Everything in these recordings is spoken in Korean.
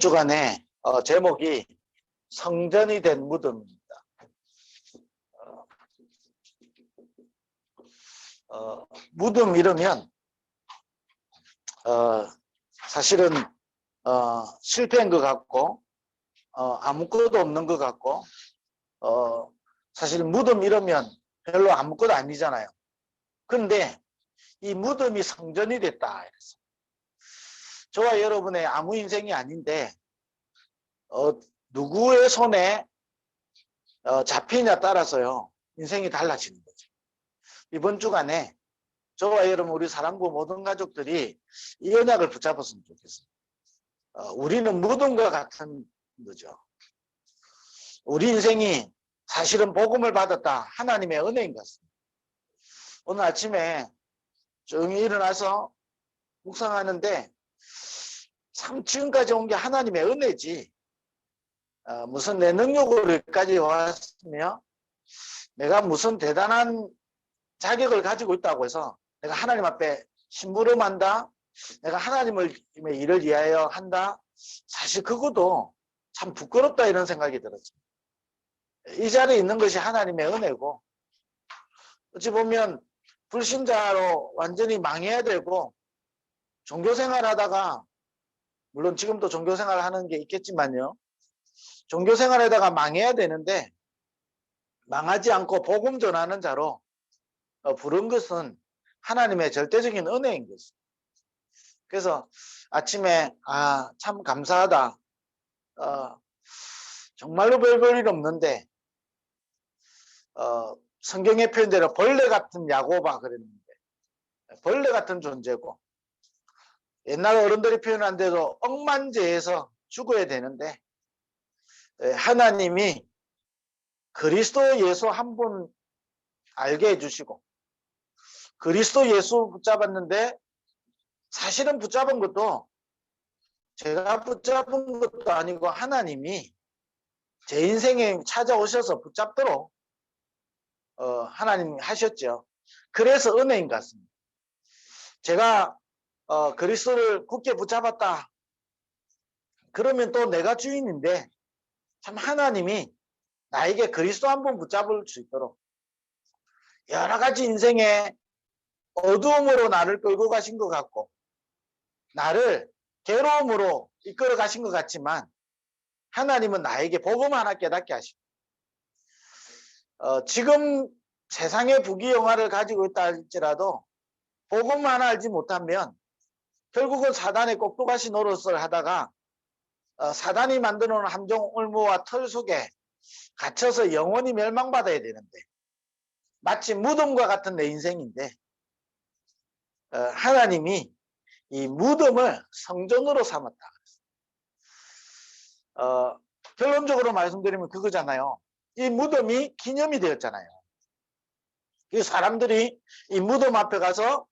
주간에 제목이 성전이 된 무덤입니다. 무덤 이러면 사실은 실패한 것 같고 아무것도 없는 것 같고 사실 무덤 이러면 별로 아무것도 아니잖아요. 근데 이 무덤이 성전이 됐다. 그래서 저와 여러분의 아무 인생이 아닌데 누구의 손에 잡히냐 따라서요 인생이 달라지는 거죠. 이번 주간에 저와 여러분 우리 사랑부 모든 가족들이 이 언약을 붙잡았으면 좋겠어요. 우리는 무덤과 같은 거죠. 우리 인생이 사실은 복음을 받았다 하나님의 은혜인 것 같습니다. 오늘 아침에 조용히 일어나서 묵상하는데 참 지금까지 온 게 하나님의 은혜지 무슨 내 능력으로 여기까지 왔으며 내가 무슨 대단한 자격을 가지고 있다고 해서 내가 하나님 앞에 심부름한다, 내가 하나님의 일을 위하여 한다, 사실 그것도 참 부끄럽다 이런 생각이 들었죠. 이 자리에 있는 것이 하나님의 은혜고 어찌 보면 불신자로 완전히 망해야 되고 종교생활 하다가 물론 지금도 종교생활 하는 게 있겠지만요 종교생활 하다가 망해야 되는데 망하지 않고 복음 전하는 자로 부른 것은 하나님의 절대적인 은혜인 것입니다. 그래서 아침에 참 감사하다. 정말로 별볼일 없는데 성경의 표현대로 벌레 같은 야고바 그랬는데 벌레 같은 존재고 옛날 어른들이 표현한 대로 억만제에서 죽어야 되는데 하나님이 그리스도 예수 한 분 알게 해주시고 그리스도 예수 붙잡았는데 사실은 붙잡은 것도 제가 붙잡은 것도 아니고 하나님이 제 인생에 찾아오셔서 붙잡도록 하나님이 하셨죠. 그래서 은혜인 것 같습니다. 제가 그리스도를 굳게 붙잡았다. 그러면 또 내가 주인인데 참 하나님이 나에게 그리스도 한 번 붙잡을 수 있도록 여러 가지 인생의 어두움으로 나를 끌고 가신 것 같고 나를 괴로움으로 이끌어 가신 것 같지만 하나님은 나에게 복음 하나 깨닫게 하시고 지금 세상의 부귀영화를 가지고 있다 할지라도 복음 하나 알지 못하면 결국은 사단의 꼭두가시 노릇을 하다가 사단이 만들어 놓은 함정 올무와 털 속에 갇혀서 영원히 멸망받아야 되는데 마치 무덤과 같은 내 인생인데 하나님이 이 무덤을 성전으로 삼았다. 결론적으로 말씀드리면 그거잖아요. 이 무덤이 기념이 되었잖아요. 이 사람들이 이 무덤 앞에 가서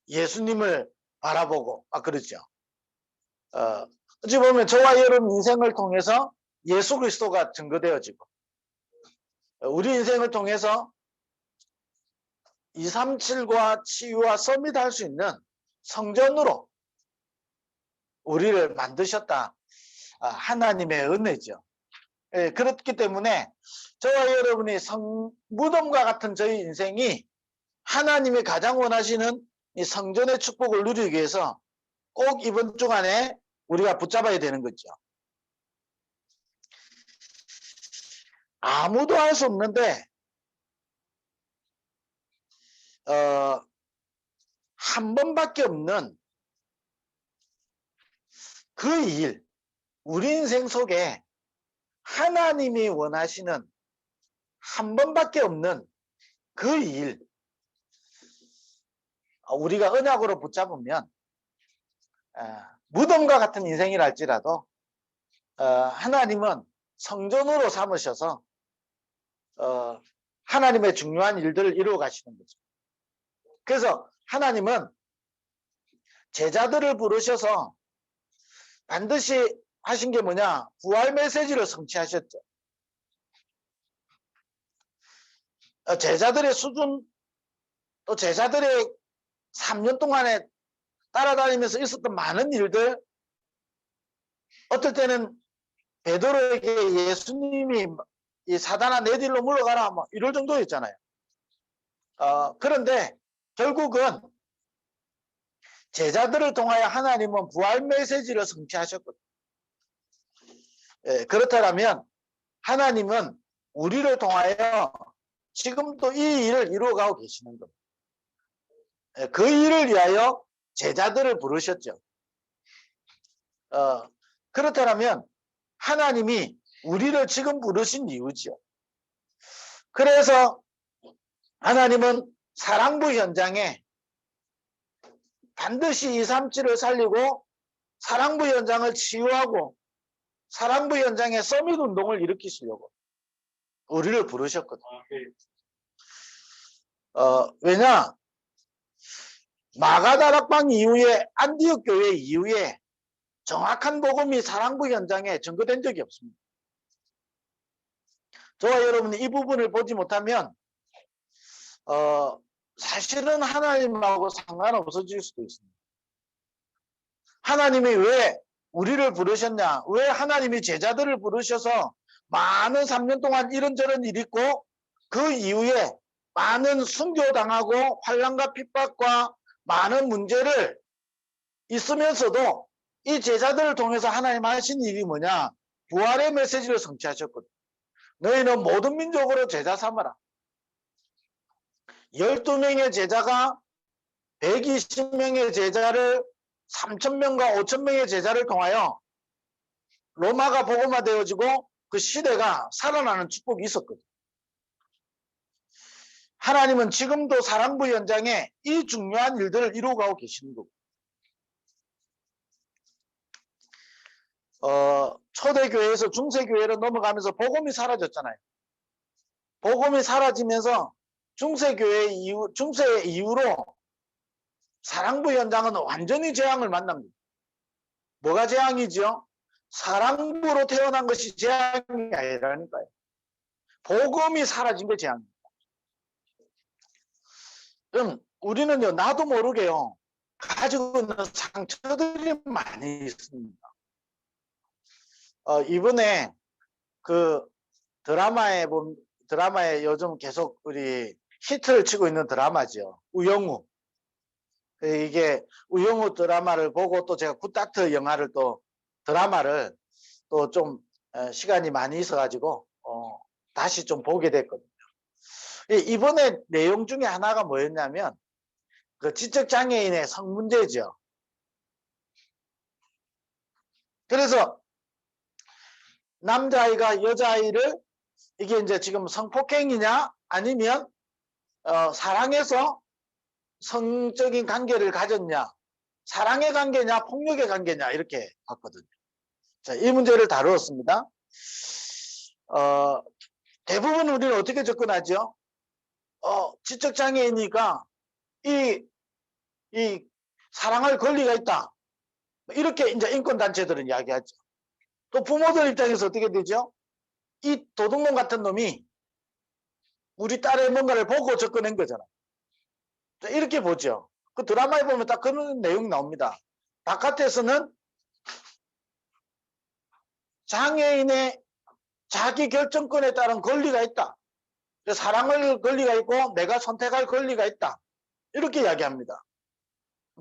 예수님을 바라보고 그렇죠. 어찌 보면 저와 여러분 인생을 통해서 예수 그리스도가 증거되어지고 우리 인생을 통해서 237과 치유와 서밋할 수 있는 성전으로 우리를 만드셨다. 하나님의 은혜죠. 그렇기 때문에 저와 여러분이 무덤과 같은 저희 인생이 하나님이 가장 원하시는 이 성전의 축복을 누리기 위해서 꼭 이번 주간에 우리가 붙잡아야 되는 거죠. 아무도 할 수 없는데 한 번밖에 없는 그 일, 우리 인생 속에 하나님이 원하시는 한 번밖에 없는 그 일, 우리가 언약으로 붙잡으면 무덤과 같은 인생이랄지라도 하나님은 성전으로 삼으셔서 하나님의 중요한 일들을 이루어 가시는 거죠. 그래서 하나님은 제자들을 부르셔서 반드시 하신 게 뭐냐? 부활 메시지를 성취하셨죠. 제자들의 수준, 또 제자들의 3년 동안에 따라다니면서 있었던 많은 일들, 어떨 때는 베드로에게 예수님이 이 사단아 내 뒤로 물러가라 뭐 이럴 정도였잖아요. 그런데 결국은 제자들을 통하여 하나님은 부활 메시지를 성취하셨거든요. 그렇다면 하나님은 우리를 통하여 지금도 이 일을 이루어가고 계시는 겁니다. 그 일을 위하여 제자들을 부르셨죠. 그렇다면 하나님이 우리를 지금 부르신 이유죠. 그래서 하나님은 사랑부 현장에 반드시 237을 살리고 사랑부 현장을 치유하고 사랑부 현장에 서밋 운동을 일으키시려고 우리를 부르셨거든요. 왜냐? 마가다락방 이후에 안디옥 교회 이후에 정확한 복음이 사랑부 현장에 전거된 적이 없습니다. 저와 여러분이 이 부분을 보지 못하면 사실은 하나님하고 상관없어질 수도 있습니다. 하나님이 왜 우리를 부르셨냐? 왜 하나님이 제자들을 부르셔서 많은 3년 동안 이런저런 일이 있고 그 이후에 많은 순교당하고 환난과 핍박과 많은 문제를 있으면서도 이 제자들을 통해서 하나님 하신 일이 뭐냐? 부활의 메시지를 성취하셨거든. 너희는 모든 민족으로 제자 삼아라. 12명의 제자가 120명의 제자를 3,000명과 5,000명의 제자를 통하여 로마가 복음화되어지고 그 시대가 살아나는 축복이 있었거든. 하나님은 지금도 사랑부 현장에 이 중요한 일들을 이루어가고 계시는 거고. 초대교회에서 중세교회로 넘어가면서 복음이 사라졌잖아요. 복음이 사라지면서 중세 이후로 사랑부 현장은 완전히 재앙을 만납니다. 뭐가 재앙이죠? 사랑부로 태어난 것이 재앙이 아니라니까요. 복음이 사라진 게 재앙입니다. 그럼 우리는요, 나도 모르게요, 가지고 있는 상처들이 많이 있습니다. 이번에 그 드라마에 요즘 계속 우리 히트를 치고 있는 드라마죠. 우영우. 이게 우영우 드라마를 보고 또 제가 굿닥터 영화를 또 드라마를 또 좀 시간이 많이 있어가지고 다시 좀 보게 됐거든요. 이번에 내용 중에 하나가 뭐였냐면 그 지적장애인의 성문제죠. 그래서 남자아이가 여자아이를 이게 이제 지금 성폭행이냐 아니면 사랑해서 성적인 관계를 가졌냐, 사랑의 관계냐 폭력의 관계냐 이렇게 봤거든요. 자, 이 문제를 다루었습니다. 대부분 우리는 어떻게 접근하죠? 지적장애이니까 이 사랑할 권리가 있다, 이렇게 이제 인권단체들은 이야기하죠. 또 부모들 입장에서 어떻게 되죠? 이 도둑놈 같은 놈이 우리 딸의 뭔가를 보고 접근한 거잖아. 이렇게 보죠. 그 드라마에 보면 딱 그런 내용이 나옵니다. 바깥에서는 장애인의 자기 결정권에 따른 권리가 있다. 사랑할 권리가 있고 내가 선택할 권리가 있다. 이렇게 이야기합니다.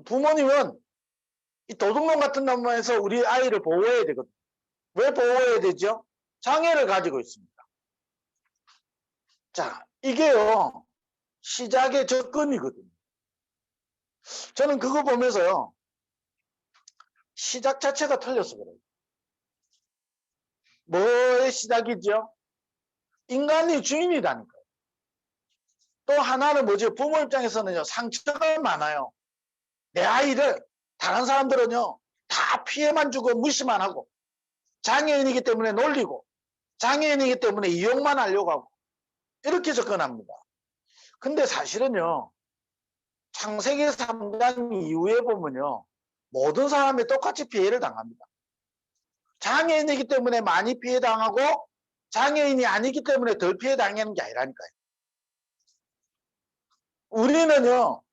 부모님은 이 도둑놈 같은 놈에서 우리 아이를 보호해야 되거든요. 왜 보호해야 되죠? 장애를 가지고 있습니다. 자, 이게요, 시작의 접근이거든요. 저는 그거 보면서요, 시작 자체가 틀렸어 그래요. 뭐의 시작이죠? 인간이 주인이라니까요. 또 하나는 뭐죠? 부모 입장에서는요, 상처가 많아요. 내 아이를 다른 사람들은요, 다 피해만 주고 무시만 하고, 장애인이기 때문에 놀리고, 장애인이기 때문에 이용만 하려고 하고, 이렇게 접근합니다. 근데 사실은요, 창세기 3장 이후에 보면요, 모든 사람이 똑같이 피해를 당합니다. 장애인이기 때문에 많이 피해당하고 장애인이 아니기 때문에 덜 피해당하는 게 아니라니까요. 우리는요,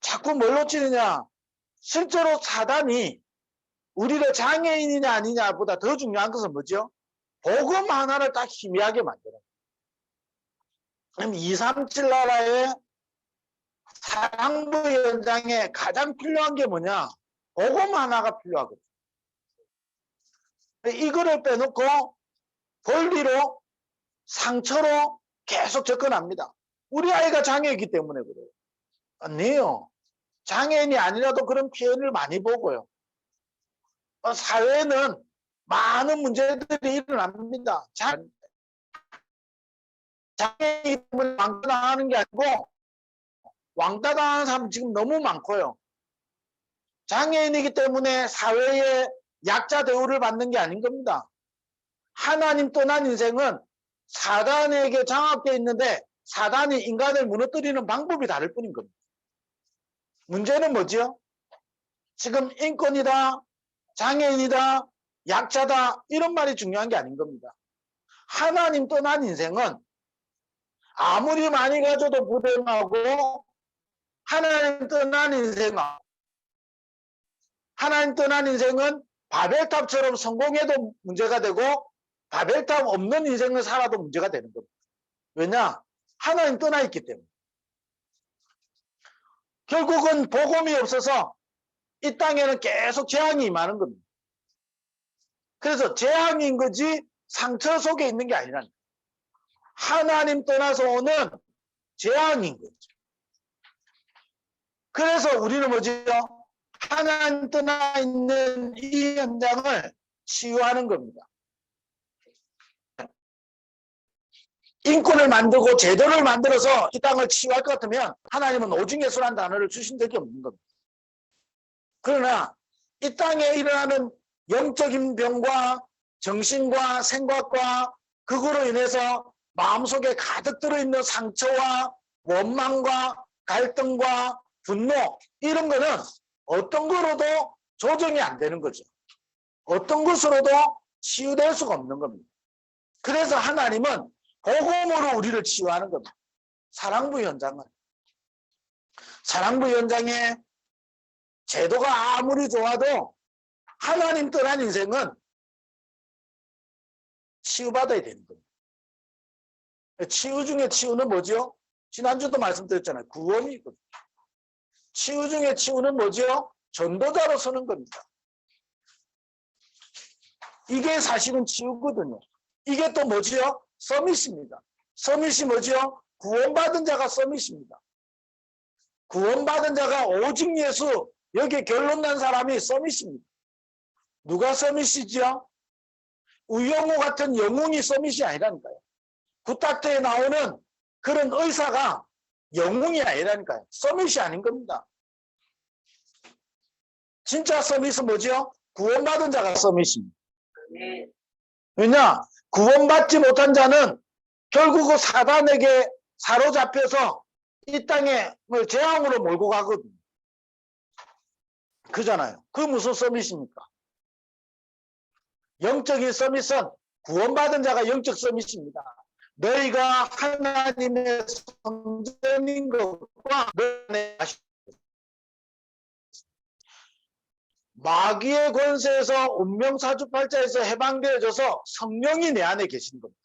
자꾸 뭘 놓치느냐, 실제로 사단이 우리를 장애인이냐 아니냐보다 더 중요한 것은 뭐죠? 복음 하나를 딱 희미하게 만드는 거예요. 그럼 237 나라의 사랑부 현장에 가장 필요한 게 뭐냐? 복음 하나가 필요하거든요. 이거를 빼놓고 권리로 상처로 계속 접근합니다. 우리 아이가 장애이기 때문에 그래요. 아니에요. 장애인이 아니라도 그런 표현을 많이 보고요. 사회에는 많은 문제들이 일어납니다. 장애인 때문에 왕따당하는 게 아니고 왕따당하는 사람 지금 너무 많고요. 장애인이기 때문에 사회의 약자 대우를 받는 게 아닌 겁니다. 하나님 떠난 인생은 사단에게 장악되어 있는데 사단이 인간을 무너뜨리는 방법이 다를 뿐인 겁니다. 문제는 뭐죠? 지금 인권이다, 장애인이다, 약자다 이런 말이 중요한 게 아닌 겁니다. 하나님 떠난 인생은 아무리 많이 가져도 불행하고 하나님 떠난 인생은 바벨탑처럼 성공해도 문제가 되고 바벨탑 없는 인생을 살아도 문제가 되는 겁니다. 왜냐? 하나님 떠나 있기 때문에. 결국은 복음이 없어서 이 땅에는 계속 재앙이 임하는 겁니다. 그래서 재앙인 거지 상처 속에 있는 게 아니라는 거예요. 하나님 떠나서 오는 재앙인 거죠. 그래서 우리는 뭐죠? 하나님 떠나 있는 이 현장을 치유하는 겁니다. 인권을 만들고 제도를 만들어서 이 땅을 치유할 것 같으면 하나님은 오중예수라는 단어를 주신 적이 없는 겁니다. 그러나 이 땅에 일어나는 영적인 병과 정신과 생각과 그거로 인해서 마음속에 가득 들어있는 상처와 원망과 갈등과 분노 이런 거는 어떤 거로도 조정이 안 되는 거죠. 어떤 것으로도 치유될 수가 없는 겁니다. 그래서 하나님은 복음으로 우리를 치유하는 겁니다. 사랑부 현장은. 사랑부 현장에 제도가 아무리 좋아도 하나님 떠난 인생은 치유받아야 되는 겁니다. 치유 중에 치유는 뭐죠? 지난주도 말씀드렸잖아요. 구원이거든요. 치유 중에 치유는 뭐죠? 전도자로 서는 겁니다. 이게 사실은 치유거든요. 이게 또 뭐지요? 서밋입니다. 서밋이 뭐지요? 구원받은 자가 서밋입니다. 구원받은 자가 오직 예수, 여기 결론 난 사람이 서밋입니다. 누가 서밋이지요? 우영우 같은 영웅이 서밋이 아니라니까요. 굿닥터에 나오는 그런 의사가 영웅이 아니라니까요. 서밋이 아닌 겁니다. 진짜 서밋은 뭐죠? 구원받은 자가 서밋입니다. 왜냐? 구원받지 못한 자는 결국 사단에게 사로잡혀서 이 땅에 재앙으로 몰고 가거든요. 그잖아요. 그 무슨 서밋입니까? 영적인 서밋은 구원받은 자가 영적 서밋입니다. 너희가 하나님의 성전인 것과 너희 마귀의 권세에서 운명사주팔자에서 해방되어져서 성령이 내 안에 계신 겁니다.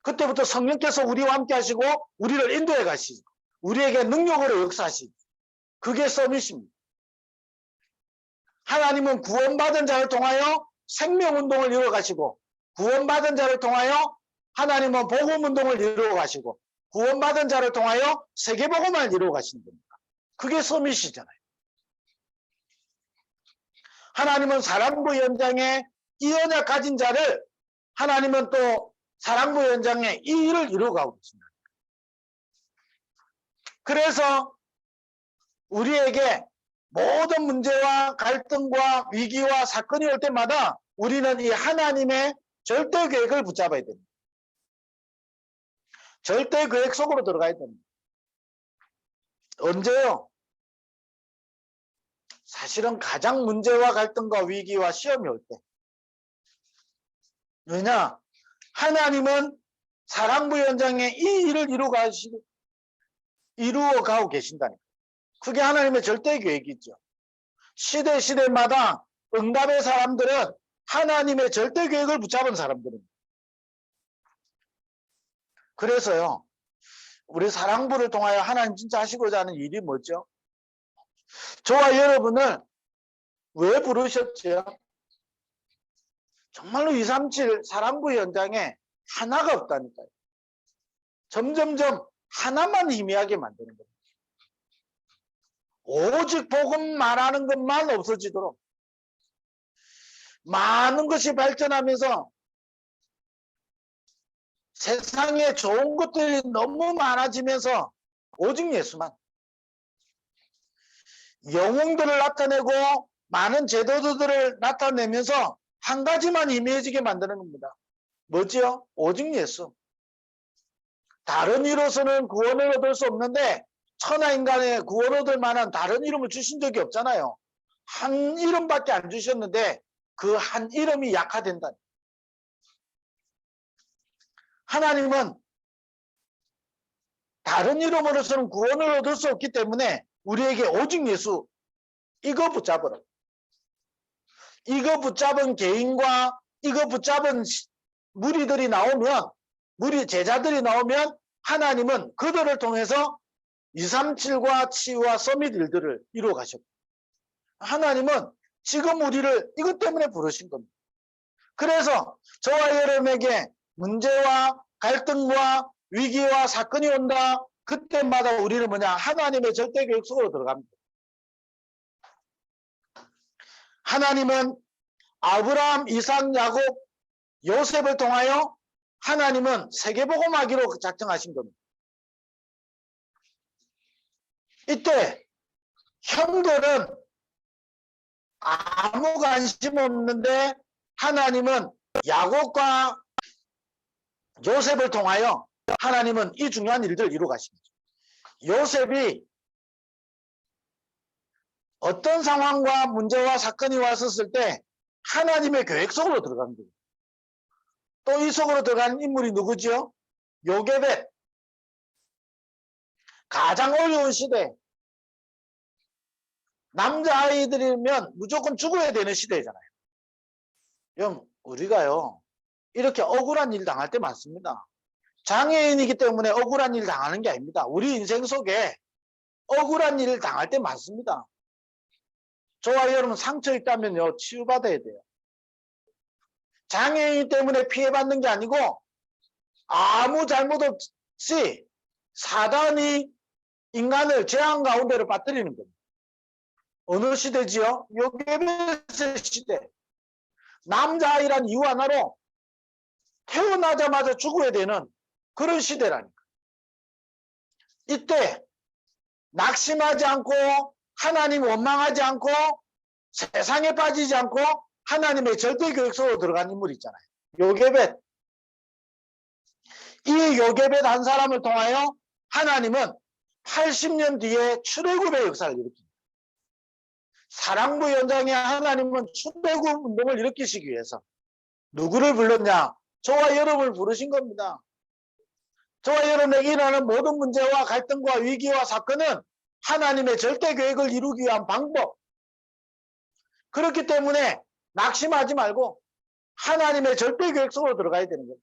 그때부터 성령께서 우리와 함께 하시고 우리를 인도해 가시고 우리에게 능력으로 역사하시고 그게 서밋입니다. 하나님은 구원받은 자를 통하여 생명운동을 이루어가시고 구원받은 자를 통하여 하나님은 복음운동을 이루어가시고 구원받은 자를 통하여 세계복음을 이루어가시는 겁니다. 그게 서밋이잖아요. 하나님은 사랑부 현장에 이 언약 가진 자를 하나님은 또 사랑부 현장에 이 일을 이루어가고 있습니다. 그래서 우리에게 모든 문제와 갈등과 위기와 사건이 올 때마다 우리는 이 하나님의 절대 계획을 붙잡아야 됩니다. 절대 계획 속으로 들어가야 됩니다. 언제요? 사실은 가장 문제와 갈등과 위기와 시험이 올 때. 왜냐? 하나님은 사랑부 현장에 이 일을 이루어가고 계신다니까. 그게 하나님의 절대 계획이죠. 시대마다 응답의 사람들은 하나님의 절대 계획을 붙잡은 사람들입니다. 그래서요, 우리 사랑부를 통하여 하나님 진짜 하시고자 하는 일이 뭐죠? 저와 여러분을 왜 부르셨죠? 정말로 237 사랑부 현장에 하나가 없다니까요. 점점점 하나만 희미하게 만드는 겁니다. 오직 복음 말하는 것만 없어지도록 많은 것이 발전하면서 세상에 좋은 것들이 너무 많아지면서 오직 예수만, 영웅들을 나타내고 많은 제도들을 나타내면서 한 가지만 희미해지게 만드는 겁니다. 뭐지요? 오직 예수. 다른 이로서는 구원을 얻을 수 없는데 천하 인간의 구원을 얻을 만한 다른 이름을 주신 적이 없잖아요. 한 이름밖에 안 주셨는데 그 한 이름이 약화된다. 하나님은 다른 이름으로서는 구원을 얻을 수 없기 때문에 우리에게 오직 예수, 이거 붙잡으라. 이거 붙잡은 개인과 이거 붙잡은 무리들이 나오면, 무리 제자들이 나오면 하나님은 그들을 통해서 237과 치유와 서밋 일들을 이루어 가셨고, 하나님은 지금 우리를 이것 때문에 부르신 겁니다. 그래서 저와 여러분에게 문제와 갈등과 위기와 사건이 온다. 그때마다 우리는 뭐냐? 하나님의 절대 계획 속으로 들어갑니다. 하나님은 아브라함, 이삭, 야곱, 요셉을 통하여 하나님은 세계복음하기로 작정하신 겁니다. 이때 형들은 아무 관심 없는데 하나님은 야곱과 요셉을 통하여 하나님은 이 중요한 일들을 이루어 가십니다. 요셉이 어떤 상황과 문제와 사건이 왔었을 때 하나님의 계획 속으로 들어간 거예요. 또 이 속으로 들어간 인물이 누구죠? 요게벳. 가장 어려운 시대. 남자아이들이면 무조건 죽어야 되는 시대잖아요. 형, 우리가요, 이렇게 억울한 일 당할 때 많습니다. 장애인이기 때문에 억울한 일 당하는 게 아닙니다. 우리 인생 속에 억울한 일을 당할 때 많습니다. 저와 여러분 상처 있다면요, 치유받아야 돼요. 장애인 때문에 피해받는 게 아니고 아무 잘못 없이 사단이 인간을 재앙 가운데로 빠뜨리는 겁니다. 어느 시대지요? 요게벳의 시대. 남자아이란 이유 하나로 태어나자마자 죽어야 되는 그런 시대라니까. 이때 낙심하지 않고 하나님 원망하지 않고 세상에 빠지지 않고 하나님의 절대 계획 속으로 들어간 인물이 있잖아요. 요게벳. 이 요게벳 한 사람을 통하여 하나님은 80년 뒤에 출애굽의 역사를 일으킵니다. 사랑부 현장에 하나님은 출애굽 운동을 일으키시기 위해서 누구를 불렀냐? 저와 여러분을 부르신 겁니다. 저와 여러분에게 일어나는 모든 문제와 갈등과 위기와 사건은 하나님의 절대 계획을 이루기 위한 방법. 그렇기 때문에 낙심하지 말고 하나님의 절대 계획 속으로 들어가야 되는 거예요.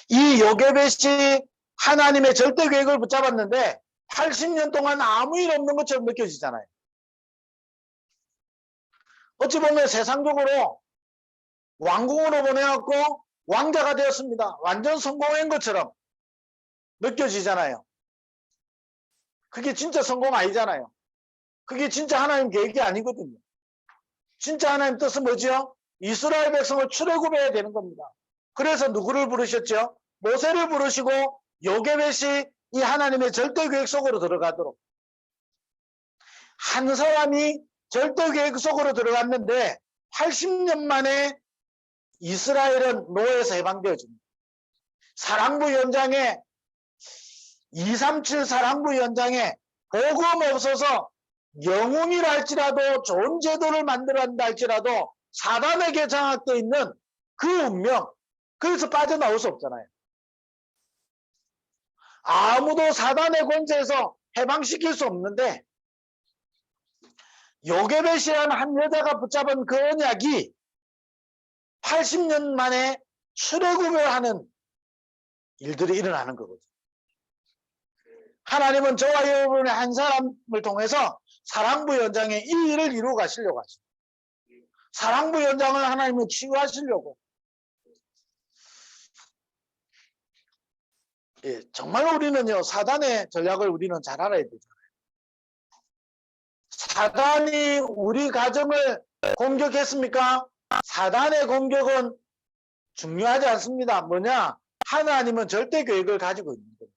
이 요게벳이 하나님의 절대 계획을 붙잡았는데 80년 동안 아무 일 없는 것처럼 느껴지잖아요. 어찌 보면 세상적으로 왕궁으로 보내갖고 왕자가 되었습니다. 완전 성공한 것처럼 느껴지잖아요. 그게 진짜 성공 아니잖아요. 그게 진짜 하나님 계획이 아니거든요. 진짜 하나님 뜻은 뭐죠? 이스라엘 백성을 출애굽해야 되는 겁니다. 그래서 누구를 부르셨죠? 모세를 부르시고 요게벳이 이 하나님의 절대 계획 속으로 들어가도록. 한 사람이 절대 계획 속으로 들어갔는데 80년 만에 이스라엘은 노예에서 해방되어집니다. 사랑부 현장에 237 사랑부 현장에 복음 없어서 영웅이라 할지라도 좋은 제도를 만들어 한다 할지라도 사단에게 장악되어 있는 그 운명, 그래서 빠져나올 수 없잖아요. 아무도 사단의 권세에서 해방시킬 수 없는데 요게벳이라는 한 여자가 붙잡은 그 언약이 80년 만에 출애굽을 하는 일들이 일어나는 거거든요. 하나님은 저와 여러분의 한 사람을 통해서 사랑부 연장에 이 일을 이루어 가시려고 하십니다. 사랑부 연장을 하나님은 치유하시려고. 예, 정말 우리는요, 사단의 전략을 우리는 잘 알아야 되잖아요. 사단이 우리 가정을 공격했습니까? 사단의 공격은 중요하지 않습니다. 뭐냐? 하나님은 절대 계획을 가지고 있는 거예요.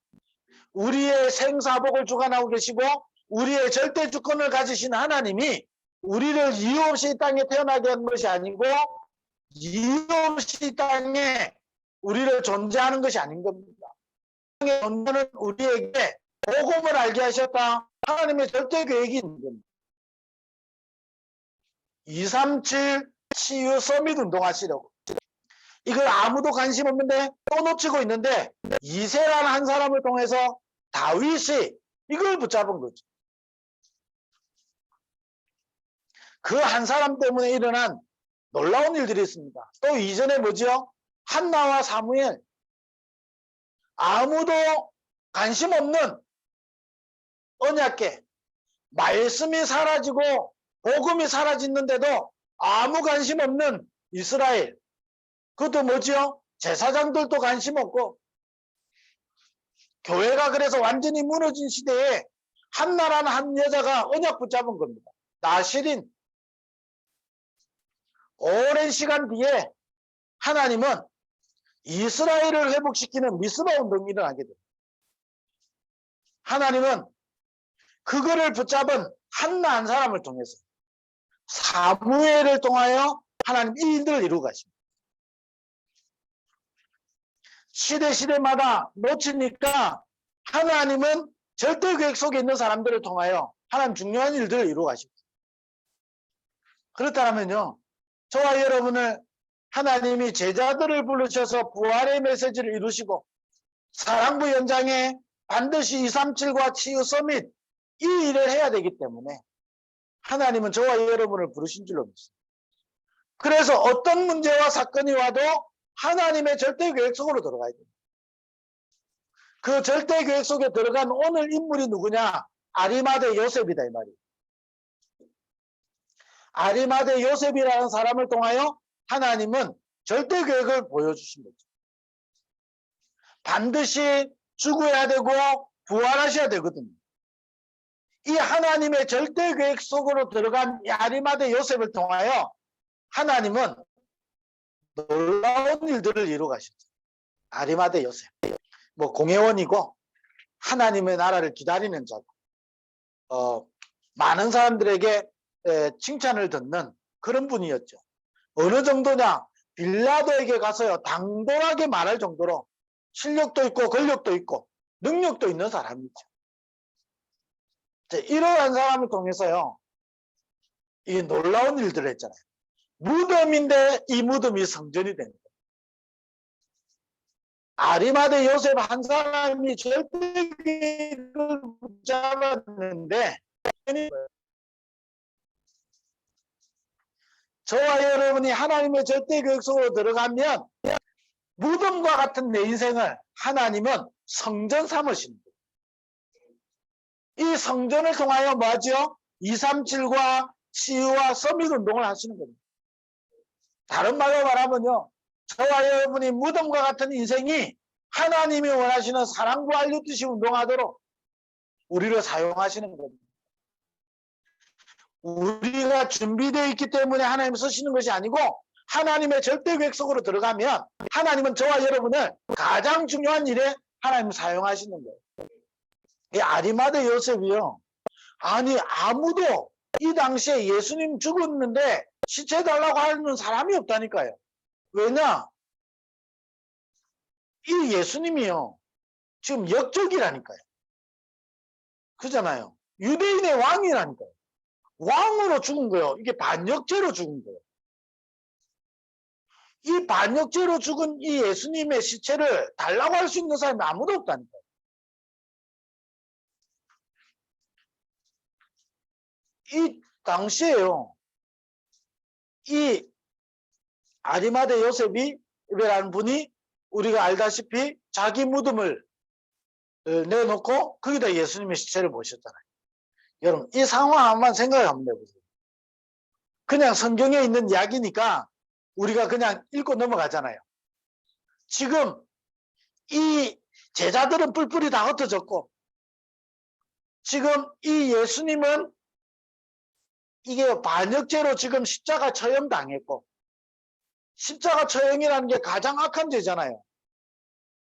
우리의 생사복을 주관하고 계시고 우리의 절대 주권을 가지신 하나님이 우리를 이유 없이 이 땅에 태어나게 한 것이 아니고 이유 없이 이 땅에 우리를 존재하는 것이 아닌 겁니다. 땅에 존재는 우리에게 복음을 알게 하셨다. 하나님의 절대 계획이 있는 겁니다. 237 치유 서밋 운동하시려고. 이걸 아무도 관심 없는데 또 놓치고 있는데 이세라는 한 사람을 통해서 다윗이 이걸 붙잡은 거죠. 그 한 사람 때문에 일어난 놀라운 일들이 있습니다. 또 이전에 뭐죠? 한나와 사무엘. 아무도 관심 없는 언약궤. 말씀이 사라지고 복음이 사라졌는데도 아무 관심 없는 이스라엘. 그것도 뭐지요? 제사장들도 관심 없고 교회가 그래서 완전히 무너진 시대에 한나라는 한 여자가 언약 붙잡은 겁니다. 나실인. 오랜 시간 뒤에 하나님은 이스라엘을 회복시키는 미스바 운동이 일어나게 됩니다. 하나님은 그거를 붙잡은 한나 한 사람을 통해서 사무엘을 통하여 하나님 이 일들을 이루고 가십니다. 시대마다 놓치니까 하나님은 절대 계획 속에 있는 사람들을 통하여 하나님 중요한 일들을 이루어 가십니다. 그렇다면요, 저와 여러분을 하나님이 제자들을 부르셔서 부활의 메시지를 이루시고 사랑부 연장에 반드시 237과 치유 서밋 이 일을 해야 되기 때문에 하나님은 저와 여러분을 부르신 줄로 믿습니다. 그래서 어떤 문제와 사건이 와도 하나님의 절대 계획 속으로 들어가야 됩니다. 그 절대 계획 속에 들어간 오늘 인물이 누구냐? 아리마대 요셉이다 이 말이에요. 아리마대 요셉이라는 사람을 통하여 하나님은 절대 계획을 보여주신 거죠. 반드시 죽어야 되고 부활하셔야 되거든요. 이 하나님의 절대 계획 속으로 들어간 이 아리마대 요셉을 통하여 하나님은 놀라운 일들을 이루어 가셨죠. 아리마대 요셉. 뭐 공회원이고 하나님의 나라를 기다리는 자고 많은 사람들에게 칭찬을 듣는 그런 분이었죠. 어느 정도냐? 빌라도에게 가서요 당돌하게 말할 정도로 실력도 있고 권력도 있고 능력도 있는 사람이죠. 이러한 사람을 통해서요 이 놀라운 일들을 했잖아요. 무덤인데 이 무덤이 성전이 된 거예요. 아리마대 요셉 한 사람이 절대 계획을 붙잡았는데 저와 여러분이 하나님의 절대 계획 속으로 들어가면 무덤과 같은 내 인생을 하나님은 성전 삼으십니다. 이 성전을 통하여 뭐하죠? 237과 치유와 서밋 운동을 하시는 겁니다. 다른 말로 말하면요, 저와 여러분이 무덤과 같은 인생이 하나님이 원하시는 사랑과 알려듯이 운동하도록 우리를 사용하시는 겁니다. 우리가 준비되어 있기 때문에 하나님 쓰시는 것이 아니고 하나님의 절대 계획 속으로 들어가면 하나님은 저와 여러분을 가장 중요한 일에 하나님 사용하시는 거예요. 이 아리마대 요셉이요, 아니 아무도 이 당시에 예수님 죽었는데 시체 달라고 하는 사람이 없다니까요. 왜냐? 이 예수님이요 지금 역적이라니까요. 그잖아요. 유대인의 왕이라니까요. 왕으로 죽은 거예요. 이게 반역죄로 죽은 거예요. 이 반역죄로 죽은 이 예수님의 시체를 달라고 할 수 있는 사람이 아무도 없다니까요. 이 당시에요. 이 아리마대 요셉이라는 분이 우리가 알다시피 자기 무덤을 내놓고 거기다 예수님의 시체를 모셨잖아요. 여러분 이 상황 한번 생각을 한번 해보세요. 그냥 성경에 있는 이야기니까 우리가 그냥 읽고 넘어가잖아요. 지금 이 제자들은 뿔뿔이 다 흩어졌고 지금 이 예수님은 이게 반역죄로 지금 십자가 처형당했고 십자가 처형이라는 게 가장 악한 죄잖아요.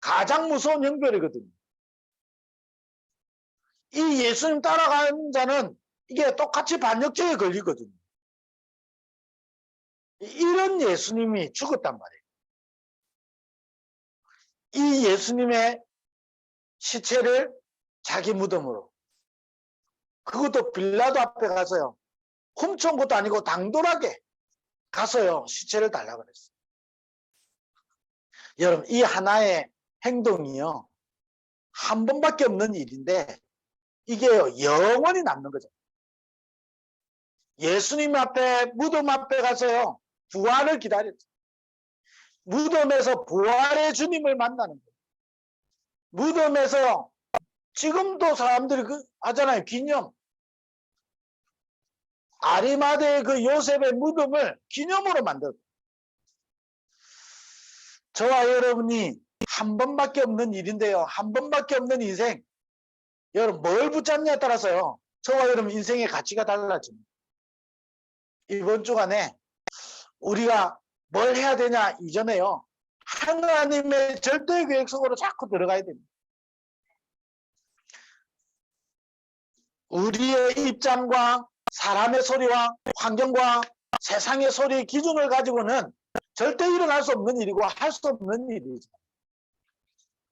가장 무서운 형벌이거든요. 이 예수님 따라가는 자는 이게 똑같이 반역죄에 걸리거든요. 이런 예수님이 죽었단 말이에요. 이 예수님의 시체를 자기 무덤으로 그것도 빌라도 앞에 가서요. 훔쳐온 것도 아니고 당돌하게 가서요. 시체를 달라고 그랬어요. 여러분 이 하나의 행동이요. 한 번밖에 없는 일인데 이게요. 영원히 남는 거죠. 예수님 앞에 무덤 앞에 가서요. 부활을 기다렸죠. 무덤에서 부활의 주님을 만나는 거예요. 무덤에서 지금도 사람들이 하잖아요. 기념. 아리마대의 그 요셉의 무덤을 기념으로 만들었어요. 저와 여러분이 한 번밖에 없는 일인데요. 한 번밖에 없는 인생. 여러분 뭘 붙잡냐에 따라서요. 저와 여러분 인생의 가치가 달라집니다. 이번 주간에 우리가 뭘 해야 되냐 이전에요. 하나님의 절대 계획 속으로 자꾸 들어가야 됩니다. 우리의 입장과 사람의 소리와 환경과 세상의 소리의 기준을 가지고는 절대 일어날 수 없는 일이고 할 수 없는 일이죠.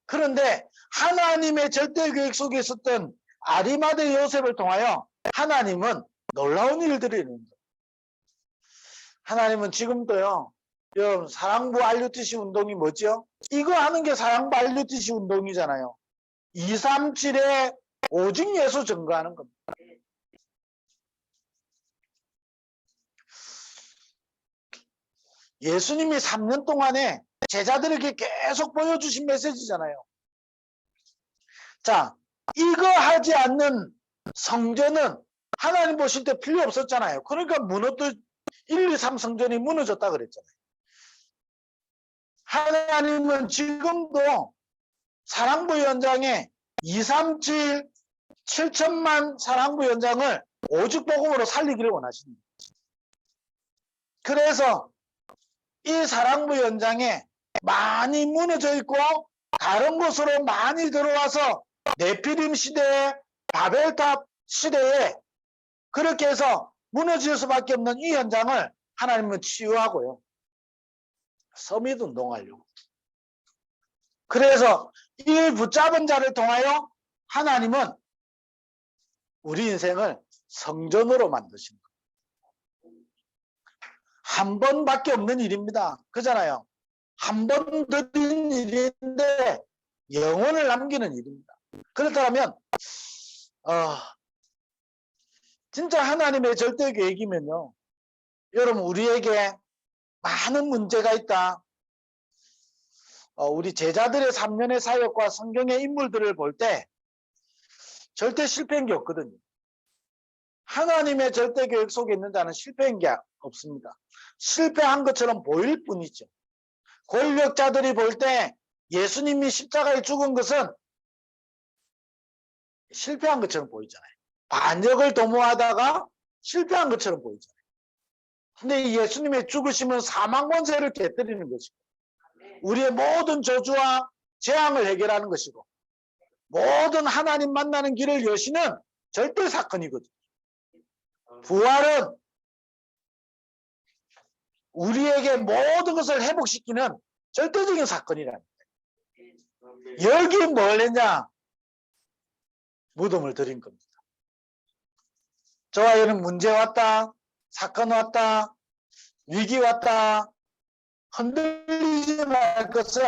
그런데 하나님의 절대 계획 속에 있었던 아리마대 요셉을 통하여 하나님은 놀라운 일들을 이루는 거예요. 하나님은 지금도요. 여러분 사랑부 RUTC 운동이 뭐죠? 이거 하는 게 사랑부 RUTC 운동이잖아요. 237에 오직 예수 증거하는 겁니다. 예수님이 3년 동안에 제자들에게 계속 보여주신 메시지잖아요. 자, 이거 하지 않는 성전은 하나님 보실 때 필요 없었잖아요. 그러니까 무너뜨 1, 2, 3 성전이 무너졌다 그랬잖아요. 하나님은 지금도 사랑부 현장에 237 7천만 사랑부 현장을 오직 복음으로 살리기를 원하십니다. 그래서 이 사랑부 현장에 많이 무너져 있고 다른 곳으로 많이 들어와서 네피림 시대에 바벨탑 시대에 그렇게 해서 무너질 수밖에 없는 이 현장을 하나님은 치유하고요. 서밋 운동하려고. 그래서 이 붙잡은 자를 통하여 하나님은 우리 인생을 성전으로 만드신 거예요. 한 번밖에 없는 일입니다. 그잖아요. 한 번 드린 일인데 영혼을 남기는 일입니다. 그렇다면 진짜 하나님의 절대 계획이면요. 여러분 우리에게 많은 문제가 있다. 우리 제자들의 3년의 사역과 성경의 인물들을 볼 때 절대 실패한 게 없거든요. 하나님의 절대 계획 속에 있는 자는 실패한 게 없습니다. 실패한 것처럼 보일 뿐이죠. 권력자들이 볼 때 예수님이 십자가에 죽은 것은 실패한 것처럼 보이잖아요. 반역을 도모하다가 실패한 것처럼 보이잖아요. 근데 이 예수님의 죽으심은 사망 권세를 깨뜨리는 것이고 우리의 모든 저주와 재앙을 해결하는 것이고 모든 하나님 만나는 길을 여시는 절대 사건이거든요. 부활은 우리에게 모든 것을 회복시키는 절대적인 사건이랍니다. 여기 뭘 했냐? 무덤을 드린 겁니다. 저와 여러분 문제 왔다, 사건 왔다, 위기 왔다, 흔들리지 말 것은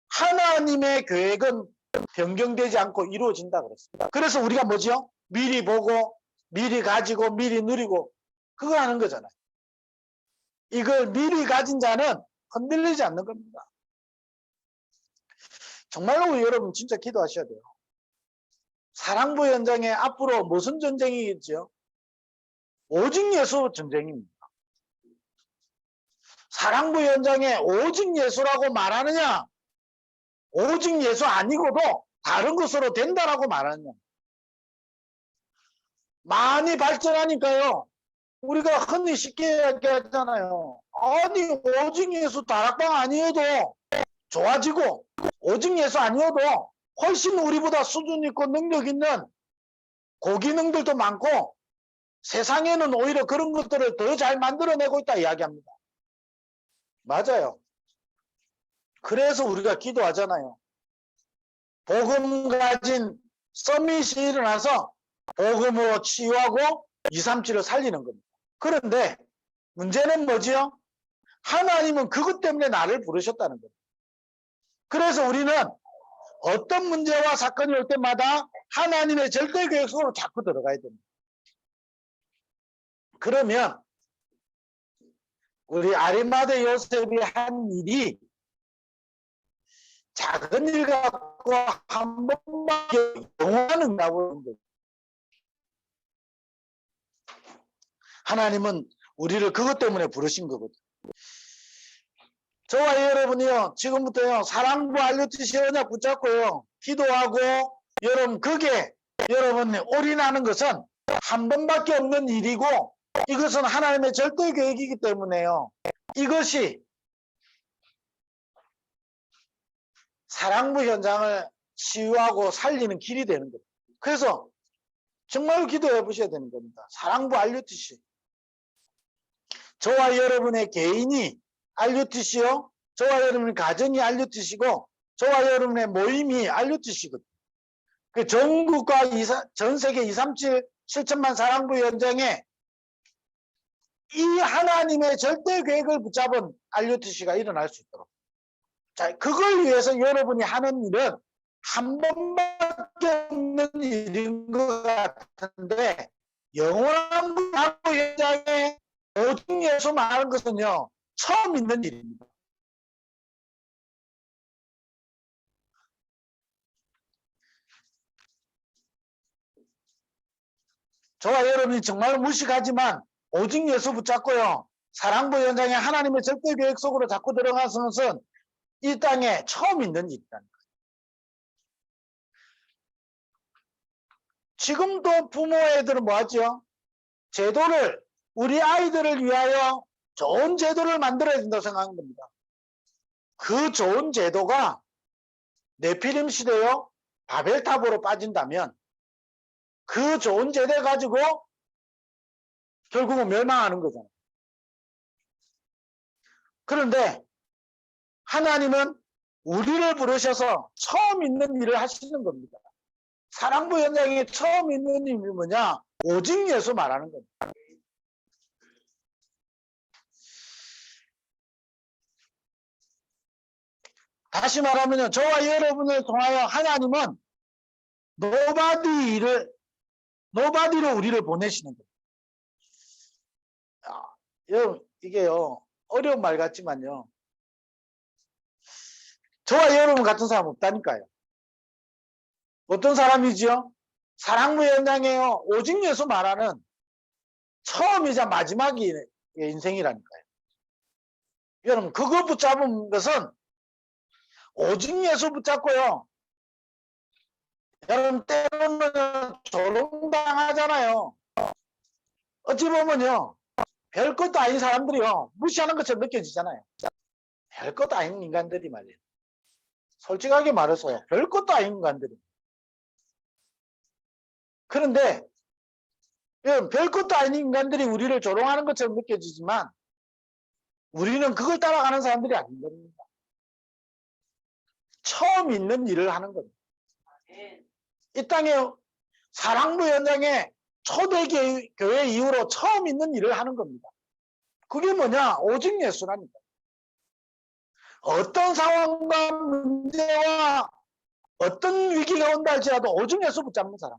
하나님의 계획은 변경되지 않고 이루어진다 그랬습니다. 그래서 우리가 뭐지요? 미리 보고, 미리 가지고, 미리 누리고 그거 하는 거잖아요. 이걸 미리 가진 자는 흔들리지 않는 겁니다. 정말로 여러분 진짜 기도하셔야 돼요. 사랑부 현장에 앞으로 무슨 전쟁이겠죠? 오직 예수 전쟁입니다. 사랑부 현장에 오직 예수라고 말하느냐, 오직 예수 아니고도 다른 것으로 된다라고 말하느냐. 많이 발전하니까요, 우리가 흔히 쉽게 얘기하잖아요. 아니, 오직 예수 다락방 아니어도 좋아지고, 오직 예수 아니어도 훨씬 우리보다 수준 있고 능력 있는 고기능들도 많고, 세상에는 오히려 그런 것들을 더 잘 만들어내고 있다 이야기합니다. 맞아요. 그래서 우리가 기도하잖아요. 복음 가진 서밋이 일어나서 복음으로 치유하고 237을 살리는 겁니다. 그런데 문제는 뭐지요? 하나님은 그것 때문에 나를 부르셨다는 겁니다. 그래서 우리는 어떤 문제와 사건이 올 때마다 하나님의 절대 계획 속으로 자꾸 들어가야 됩니다. 그러면 우리 아리마대 요셉이 한 일이 작은 일 갖고 한 번밖에 영원한 나오는 거예요. 하나님은 우리를 그것 때문에 부르신 거거든요. 저와 여러분이요, 지금부터요, 사랑부 알루티시 언약 붙잡고요, 기도하고, 여러분, 그게 여러분이 올인하는 것은 한 번밖에 없는 일이고, 이것은 하나님의 절대 계획이기 때문에요. 이것이 사랑부 현장을 치유하고 살리는 길이 되는 겁니다. 그래서 정말 기도해 보셔야 되는 겁니다. 사랑부 RUTC. 저와 여러분의 개인이 RUTC요. 저와 여러분의 가정이 RUTC고 저와 여러분의 모임이 RUTC거든요. 그 전국과 전 세계 237 7천만 사랑부 현장에 이 하나님의 절대 계획을 붙잡은 RUTC가 일어날 수 있도록. 자, 그걸 위해서 여러분이 하는 일은 한 번밖에 없는 일인 것 같은데, 영원한 사랑부 현장에 오직 예수 말하는 것은요, 처음 있는 일입니다. 저와 여러분이 정말 무식하지만 오직 예수 붙잡고요, 사랑부 현장에 하나님의 절대 계획 속으로 자꾸 들어가서 것은 이 땅에 처음 있는 일이라는 거예요. 지금도 부모 애들은 뭐하죠? 제도를, 우리 아이들을 위하여 좋은 제도를 만들어야 된다고 생각하는 겁니다. 그 좋은 제도가 네피림 시대요, 바벨탑으로 빠진다면 그 좋은 제도 가지고 결국은 멸망하는 거잖아요. 그런데 하나님은 우리를 부르셔서 처음 있는 일을 하시는 겁니다. 사랑부 현장에 처음 있는 일이 뭐냐? 오직 예수 말하는 겁니다. 다시 말하면 저와 여러분을 통하여 하나님은 노바디로 우리를 보내시는 거예요. 여러분, 이게요, 어려운 말 같지만요, 저와 여러분 같은 사람 없다니까요. 어떤 사람이지요? 사랑부 현장에요, 오직 예수 말하는 처음이자 마지막이 인생이라니까요. 여러분, 그거 붙잡은 것은 오직 예수 붙잡고요, 여러분 때로는 조롱당하잖아요. 어찌 보면요, 별것도 아닌 사람들이요, 무시하는 것처럼 느껴지잖아요. 별것도 아닌 인간들이 말이에요. 솔직하게 말해서 별것도 아닌 인간들이. 그런데 별것도 아닌 인간들이 우리를 조롱하는 것처럼 느껴지지만 우리는 그걸 따라가는 사람들이 아닌 겁니다. 처음 있는 일을 하는 겁니다. 이 땅에 사랑부 현장에 초대교회 이후로 처음 있는 일을 하는 겁니다. 그게 뭐냐? 오직 예수라니까. 어떤 상황과 문제와 어떤 위기가 온다 할지라도 오직 예수 붙잡는 사람.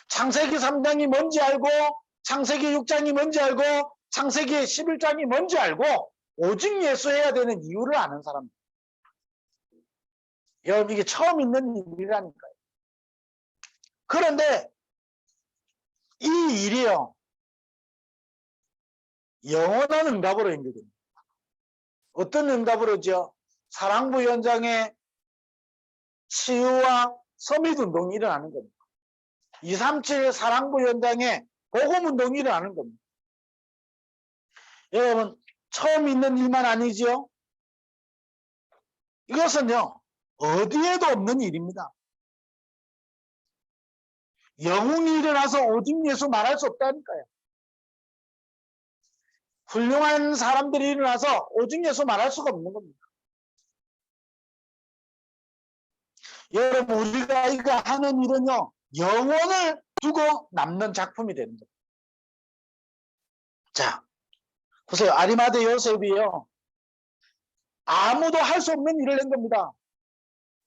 창세기 3장이 뭔지 알고 창세기 6장이 뭔지 알고 창세기 11장이 뭔지 알고 오직 예수해야 되는 이유를 아는 사람. 여러분 이게 처음 있는 일이라니까요. 그런데 이 일이요. 영원한 응답으로 연결됩니다. 어떤 응답으로죠? 사랑부 현장에 치유와 서밋운동이 일어나는 겁니다. 237 사랑부 현장에 복음운동이 일어나는 겁니다. 여러분 처음 있는 일만 아니죠? 이것은요 어디에도 없는 일입니다. 영웅이 일어나서 오직 예수 말할 수 없다니까요. 훌륭한 사람들이 일어나서 오직 예수 말할 수가 없는 겁니다. 여러분 우리가 이거 하는 일은요 영혼을 두고 남는 작품이 되는 겁니다. 자 보세요. 아리마대 요셉이요 아무도 할 수 없는 일을 한 겁니다.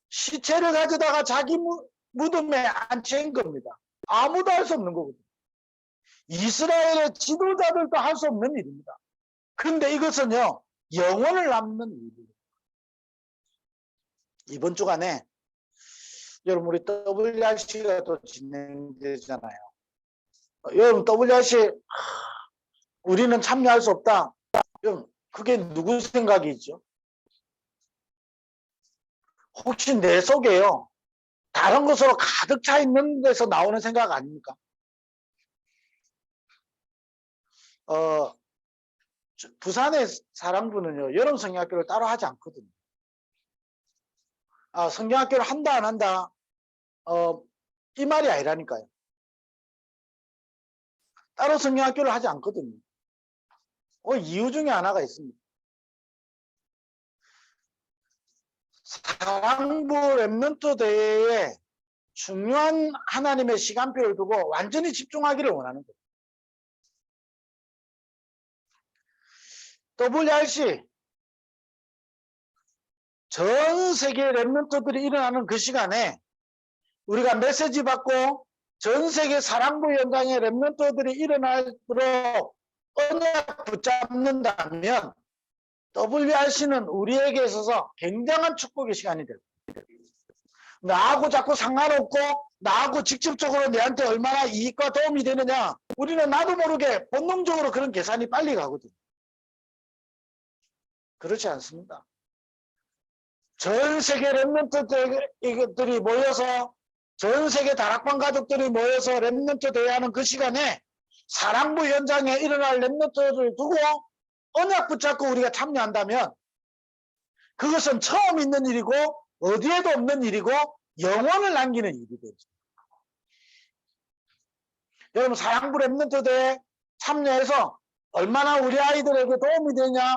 시체를 가져다가 자기 무덤에 앉힌 겁니다. 아무도 할 수 없는 거거든요. 이스라엘의 지도자들도 할 수 없는 일입니다. 근데 이것은요 영혼을 남는 일입니다. 이번 주간에 여러분 우리 WRC가 또 진행되잖아요. 여러분 WRC 우리는 참여할 수 없다. 여러분 그게 누구 생각이죠? 혹시 내 속에요 다른 것으로 가득 차 있는 데서 나오는 생각 아닙니까? 부산의 사랑부는요 여름 성경학교를 따로 하지 않거든요. 성경학교를 한다 안 한다 이 말이 아니라니까요. 따로 성경학교를 하지 않거든요. 이유 중에 하나가 있습니다. 사랑부 랩런트 대회에 중요한 하나님의 시간표를 두고 완전히 집중하기를 원하는 거예요. WRC 전 세계 랩런트들이 일어나는 그 시간에 우리가 메시지 받고 전 세계 사랑부 현장에 랩런트들이 일어나도록 언약 붙잡는다면 WRC는 우리에게 있어서 굉장한 축복의 시간이 됩니다. 나하고 자꾸 상관없고 나하고 직접적으로 내한테 얼마나 이익과 도움이 되느냐 우리는 나도 모르게 본능적으로 그런 계산이 빨리 가거든요. 그렇지 않습니다. 전 세계 랩런트들이 모여서 전 세계 다락방 가족들이 모여서 랩런트 대회하는 그 시간에 사랑부 현장에 일어날 랩런트를 두고 언약 붙잡고 우리가 참여한다면 그것은 처음 있는 일이고 어디에도 없는 일이고 영혼을 남기는 일이 되죠. 여러분 사랑부 랩런트 대회 참여해서 얼마나 우리 아이들에게 도움이 되냐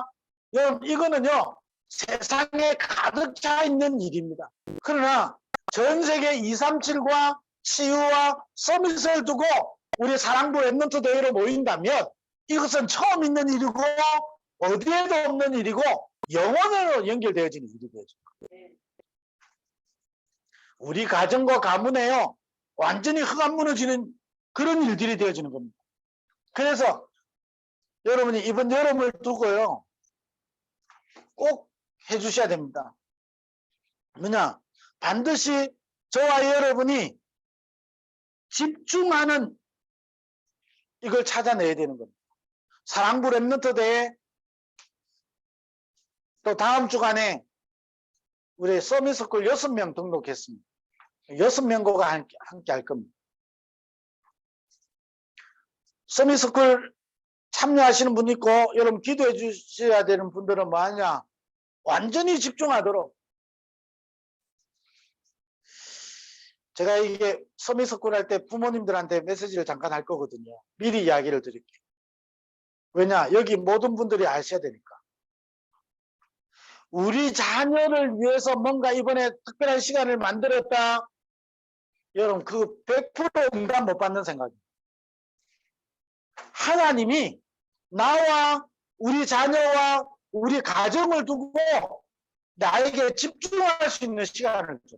여러분 이거는요 세상에 가득 차 있는 일입니다. 그러나 전 세계 237과 치유와 서밋을 두고 우리 사랑부 랩런트 대회로 모인다면 이것은 처음 있는 일이고 어디에도 없는 일이고 영혼으로 연결되어지는 일이 되죠. 우리 가정과 가문에요 완전히 흑암 무너지는 그런 일들이 되어지는 겁니다. 그래서 여러분이 이번 여름을 두고요 꼭 해주셔야 됩니다. 뭐냐 반드시 저와 여러분이 집중하는 이걸 찾아내야 되는 겁니다. 사랑부 랩런트 대회 또 다음 주간에 우리 서밋스쿨 6명 등록했습니다. 6명과 함께 할 겁니다. 서밋스쿨 참여하시는 분 있고 여러분 기도해 주셔야 되는 분들은 뭐하냐 완전히 집중하도록 제가 이게 서밋스쿨 할 때 부모님들한테 메시지를 잠깐 할 거거든요. 미리 이야기를 드릴게요. 왜냐 여기 모든 분들이 아셔야 되니까. 우리 자녀를 위해서 뭔가 이번에 특별한 시간을 만들었다. 여러분 그 100% 응답 못 받는 생각입니다. 하나님이 나와 우리 자녀와 우리 가정을 두고 나에게 집중할 수 있는 시간을 줘.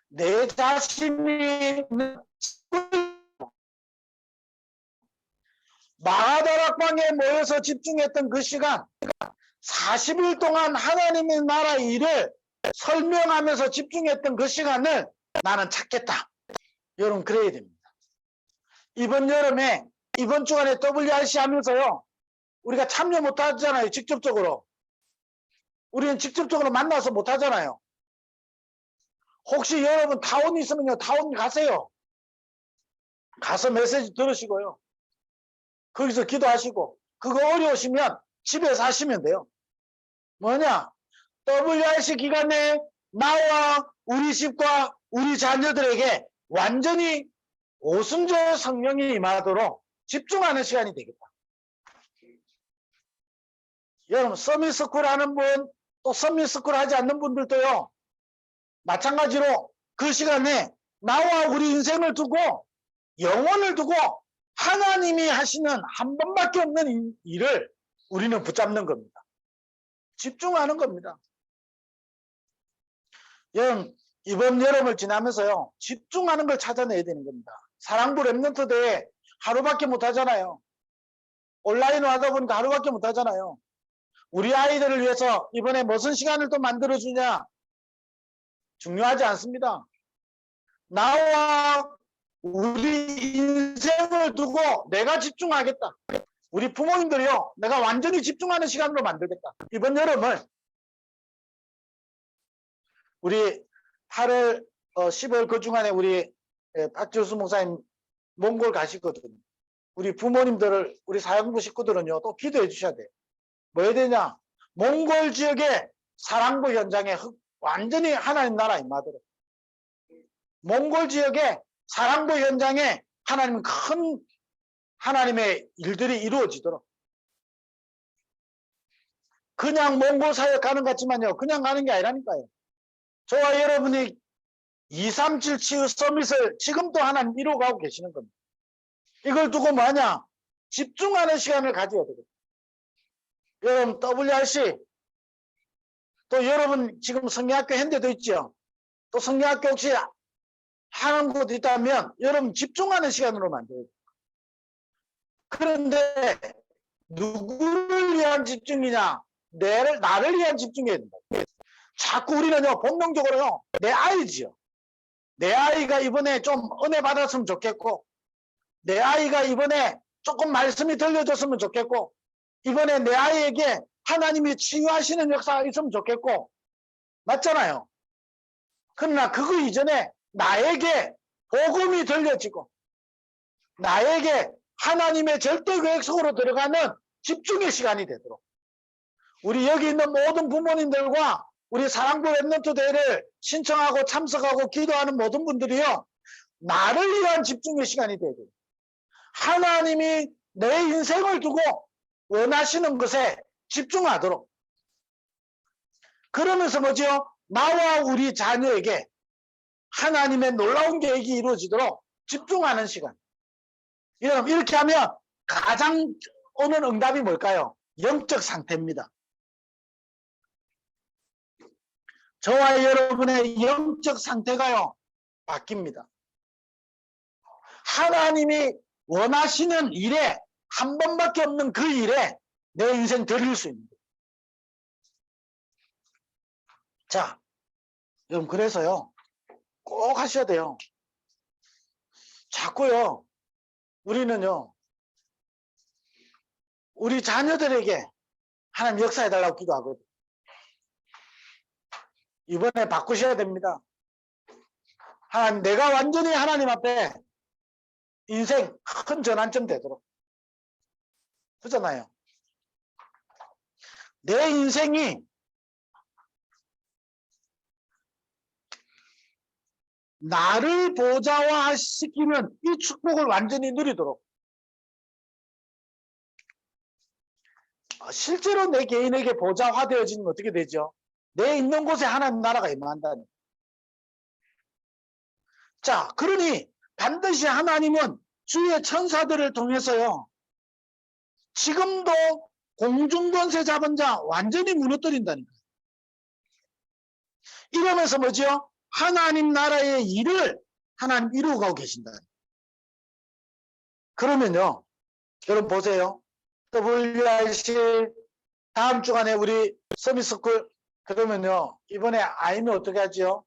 내 자신이 마가다락방에 모여서 집중했던 그 시간, 40일 동안 하나님의 나라 일을 설명하면서 집중했던 그 시간을 나는 찾겠다. 여러분, 그래야 됩니다. 이번 여름에, 이번 주간에 WRC 하면서요, 우리가 참여 못 하잖아요, 직접적으로. 우리는 직접적으로 만나서 못 하잖아요. 혹시 여러분 타운 있으면요, 타운 가세요. 가서 메시지 들으시고요. 거기서 기도하시고, 그거 어려우시면 집에서 하시면 돼요. 뭐냐? WRC 기간 내에 나와 우리 집과 우리 자녀들에게 완전히 오순절 성령이 임하도록 집중하는 시간이 되겠다. 여러분, 서밋스쿨 하는 분, 또 서밋스쿨 하지 않는 분들도요, 마찬가지로 그 시간에 나와 우리 인생을 두고, 영혼을 두고 하나님이 하시는 한 번밖에 없는 일을 우리는 붙잡는 겁니다. 집중하는 겁니다. 여러분, 이번 여름을 지나면서요, 집중하는 걸 찾아내야 되는 겁니다. 사랑부 랩런트 대회 하루밖에 못 하잖아요. 온라인으로 하다 보니까 하루밖에 못 하잖아요. 우리 아이들을 위해서 이번에 무슨 시간을 또 만들어주냐? 중요하지 않습니다. 나와 우리 인생을 두고 내가 집중하겠다. 우리 부모님들이요, 내가 완전히 집중하는 시간으로 만들겠다. 이번 여름을 우리 8월, 10월 그 중간에 우리 박지수 목사님 몽골 가시거든요. 우리 부모님들을, 우리 사역부 식구들은요, 또 기도해 주셔야 돼요. 뭐 해야 되냐? 몽골 지역의 사랑부 현장에 완전히 하나님 나라 임하도록. 몽골 지역의 사랑부 현장에 하나님 큰 하나님의 일들이 이루어지도록. 그냥 몽골 사역 가는 것 같지만요, 그냥 가는 게 아니라니까요. 저와 여러분이 237 치유 서밋을 지금도 하나님 이루어가고 계시는 겁니다. 이걸 두고 뭐하냐? 집중하는 시간을 가져야 되거든요. 여러분, WRC, 또 여러분 지금 성경학교 현대도 있죠. 또 성경학교 혹시 하는 곳 있다면 여러분 집중하는 시간으로 만들어야 돼요. 그런데 누구를 위한 집중이냐? 나를 위한 집중이어야 된다. 자꾸 우리는요, 본능적으로요, 내 아이지요. 내 아이가 이번에 좀 은혜 받았으면 좋겠고, 내 아이가 이번에 조금 말씀이 들려줬으면 좋겠고, 이번에 내 아이에게 하나님이 치유하시는 역사가 있으면 좋겠고, 맞잖아요. 그러나 그거 이전에 나에게 복음이 들려지고, 나에게 하나님의 절대 계획 속으로 들어가는 집중의 시간이 되도록, 우리 여기 있는 모든 부모님들과 우리 사랑부 랩런트 대회를 신청하고 참석하고 기도하는 모든 분들이요, 나를 위한 집중의 시간이 되야 돼요. 하나님이 내 인생을 두고 원하시는 것에 집중하도록. 그러면서 뭐죠? 나와 우리 자녀에게 하나님의 놀라운 계획이 이루어지도록 집중하는 시간. 여러분, 이렇게 하면 가장 오는 응답이 뭘까요? 영적 상태입니다. 저와 여러분의 영적 상태가요, 바뀝니다. 하나님이 원하시는 일에, 한 번밖에 없는 그 일에 내 인생 드릴 수 있는 거예요. 자, 여러분, 그래서요, 꼭 하셔야 돼요. 자꾸요, 우리는요, 우리 자녀들에게 하나님 역사해달라고 기도하거든요. 이번에 바꾸셔야 됩니다. 하나님, 내가 완전히 하나님 앞에 인생 큰 전환점 되도록. 그렇잖아요. 내 인생이 나를 보좌화 시키면 이 축복을 완전히 누리도록. 실제로 내 개인에게 보좌화되어지면 어떻게 되죠? 내 있는 곳에 하나님 나라가 임한다니. 자, 그러니 반드시 하나님은 주의 천사들을 통해서요, 지금도 공중권세 잡은 자 완전히 무너뜨린다니까. 이러면서 뭐죠? 하나님 나라의 일을 하나님 이루어가고 계신다. 그러면요, 여러분 보세요. WRC 다음 주간에 우리 서밋스쿨 그러면요. 이번에 아이는 어떻게 하죠?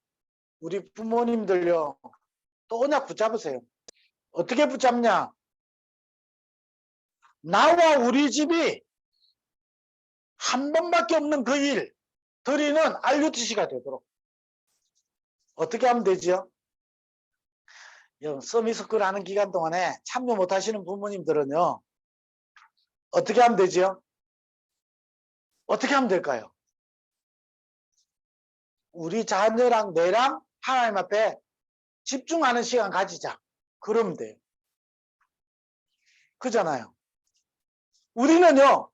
우리 부모님들요. 또 언약 붙잡으세요. 어떻게 붙잡냐? 나와 우리 집이 한 번밖에 없는 그 일 드리는 RUTC가 되도록 어떻게 하면 되지요? 서밋스쿨 하는 기간 동안에 참여 못 하시는 부모님들은요. 어떻게 하면 되지요? 어떻게 하면 될까요? 우리 자녀랑 내랑 하나님 앞에 집중하는 시간 가지자. 그러면 돼요. 그잖아요. 우리는요.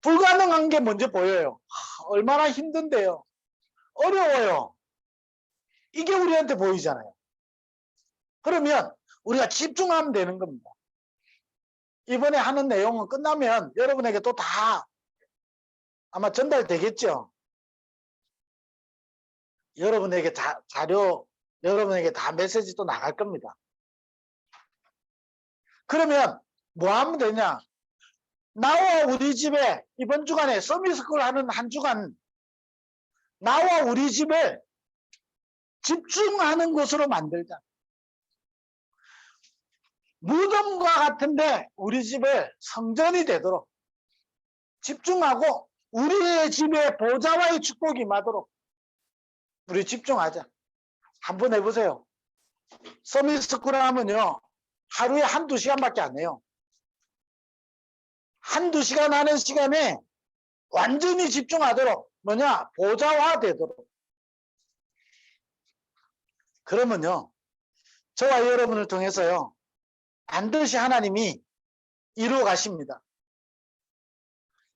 불가능한 게 먼저 보여요. 얼마나 힘든데요. 어려워요. 이게 우리한테 보이잖아요. 그러면 우리가 집중하면 되는 겁니다. 이번에 하는 내용은 끝나면 여러분에게 또 다 아마 전달되겠죠. 여러분에게 자료, 여러분에게 다 메시지 또 나갈 겁니다. 그러면 뭐 하면 되냐? 나와 우리 집에 이번 주간에 서밋스쿨 하는 한 주간 나와 우리 집을 집중하는 곳으로 만들자. 무덤과 같은데 우리 집을 성전이 되도록 집중하고 우리의 집에 보좌와의 축복이 임하도록 우리 집중하자. 한번 해보세요. 서밋스쿨 하면요. 하루에 한두 시간밖에 안 해요. 한두 시간 하는 시간에 완전히 집중하도록 뭐냐? 보좌화 되도록. 그러면요. 저와 여러분을 통해서요. 반드시 하나님이 이루어 가십니다.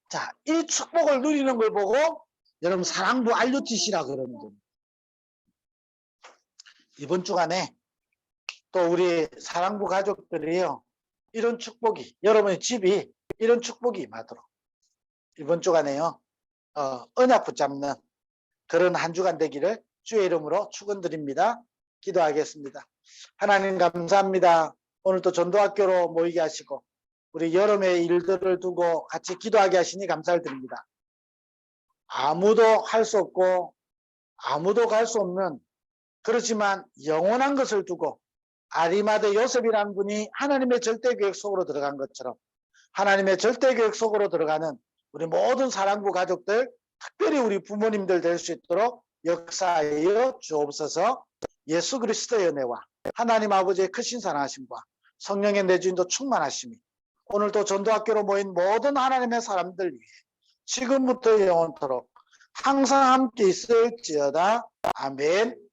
자, 이 축복을 누리는 걸 보고 여러분 사랑부 RUTC라 그러는 겁니다. 이번 주간에 또 우리 사랑부 가족들이요. 이런 축복이 여러분의 집이 이런 축복이 임하도록 이번 주간에요. 언약 붙잡는 그런 한 주간 되기를 주의 이름으로 축원드립니다. 기도하겠습니다. 하나님 감사합니다. 오늘 또 전도학교로 모이게 하시고 우리 여름의 일들을 두고 같이 기도하게 하시니 감사를 드립니다. 아무도 할 수 없고 아무도 갈 수 없는 그렇지만 영원한 것을 두고 아리마대 요셉이라는 분이 하나님의 절대계획 속으로 들어간 것처럼 하나님의 절대계획 속으로 들어가는 우리 모든 사랑부 가족들 특별히 우리 부모님들 될 수 있도록 역사하여 주옵소서. 예수 그리스도의 은혜와 하나님 아버지의 크신 사랑하심과 성령의 내주인도 충만하심이 오늘도 전도학교로 모인 모든 하나님의 사람들 위해 지금부터 영원토록 항상 함께 있을지어다. 아멘.